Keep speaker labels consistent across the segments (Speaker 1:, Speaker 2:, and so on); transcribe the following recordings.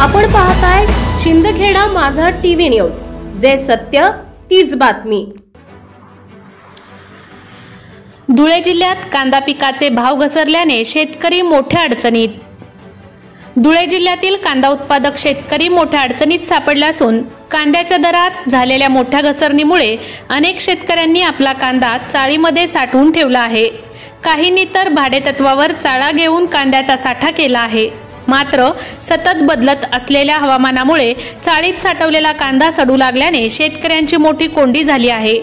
Speaker 1: आपण पाहताय शिंदखेडा माझा टीव्ही न्यूज, जे सत्य तीच बातमी।
Speaker 2: धुळे जिल्ह्यात कांदा पिकाचे भाव घसरल्याने शेतकरी मोठ्या अडचणीत। धुळे जिल्ह्यातील कांदा उत्पादक शेतकरी मोठ्या अडचणीत सापडला असून कांद्याच्या दरात झालेल्या मोठ्या घसरणीमुळे अनेक शेतकऱ्यांनी आपला कांदा चाळीमध्ये साठवून ठेवला आहे। काहींनी तर भाडेतत्वावर चाळा घेऊन कांद्याचा साठा केला आहे। मात्र सतत बदलत असलेल्या हवामानामुळे चाळीत साठवलेला कांदा सडू लागल्याने शेतकऱ्यांची मोठी कोंडी झाली आहे।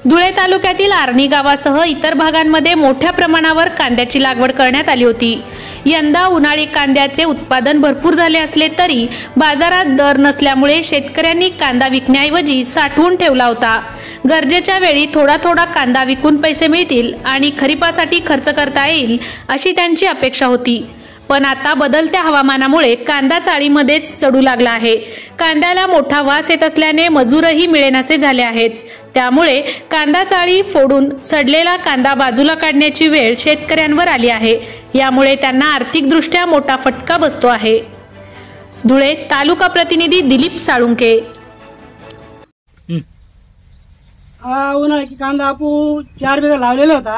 Speaker 2: धुळे तालुक्यातील आर्णी गावासह इतर भागांमध्ये मोठ्या प्रमाणावर कांद्याची लागवड करण्यात आली होती। यंदा उन्हाळी कांद्याचे उत्पादन भरपूर झाले असले तरी बाजारात दर नसल्यामुळे शेतकऱ्यांनी कांदा विकण्याऐवजी साठवून ठेवला होता। गरजेच्या वेळी थोडा थोडा कांदा विकून पैसे मिळतील आणि खरीपासाठी खर्च करता येईल अशी त्यांची अपेक्षा होती। पण आता बदलत्या हवामानामुळे कांदा चाळीमध्येच सडू लागला आहे। कांद्याला मोठा वास येत असल्याने मजूरही मिळेनासे झाले आहेत। त्यामुळे कांदा चाळी फोडून सडलेला कांदा बाजूला काढण्याची वेळ शेतकऱ्यांवर आली आहे। यामुळे त्यांना आर्थिकदृष्ट्या मोठा फटका बसतो आहे। धुळे तालुका प्रतिनिधी दिलीप साळुंके।
Speaker 3: उन्हाळी कांदा आपण 4 बिघा लावलेला होता।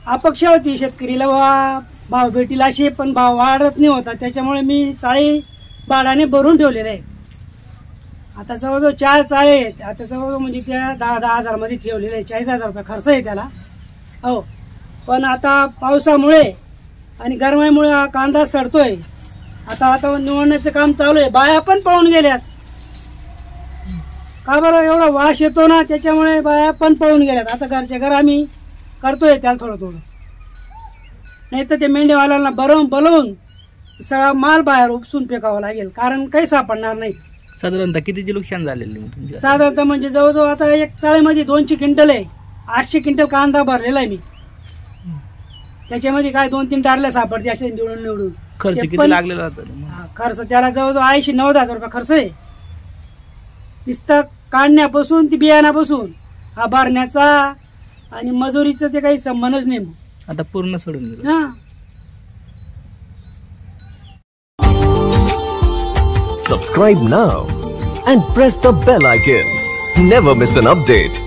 Speaker 3: अपेक्षा होती शेतकरीला भाव भेटील अशी, पण भाव वाढत नाही होता। त्याच्यामुळे मी चाळी भाड्याने भरून ठेवलेले आहे। आता जवळजवळ 4 चाळे आहेत। आता जवळजवळ म्हणजे त्या 10 हजार मध्ये ठेवलेले आहे। 40,000 रुपये खर्च आहे त्याला। हो, पण आता पावसामुळे आणि गरमाईमुळे हा कांदा सडतोय। आता निवडण्याचं काम चालू आहे। बाया पण पळून गेल्यात। का बरं? एवढा वास येतो ना, त्याच्यामुळे बाया पण पळून गेल्यात। आता घरच्या घर आम्ही करतोय त्याला थोडं, नाही तर ते मेंढेवाल्यांना बोलवून सगळा माल बाहेर उपसून फेकावा लागेल, कारण काही सापडणार नाही।
Speaker 4: साधारणतः कितीचे नुकसान झालेले?
Speaker 3: साधारणतः म्हणजे जवळजवळ आता एक चाळीमध्ये 200 क्विंटल आहे। 800 क्विंटल कांदा भरलेला आहे मी। त्याच्यामध्ये काय 2-3 टारल्या सापडते असे निवडून।
Speaker 4: खर्च किती लागलेला होता?
Speaker 3: खर्च त्याला जवळजवळ 80-90,000 रुपये खर्च आहे। नुसतं काढण्यापासून ती बियाण्यापासून हा भरण्याचा आणि मजुरीचं ते काही संबंधच नाही।
Speaker 4: आता पूर्ण सोडून गेलं।
Speaker 5: Subscribe now and press the bell icon. Never miss an update.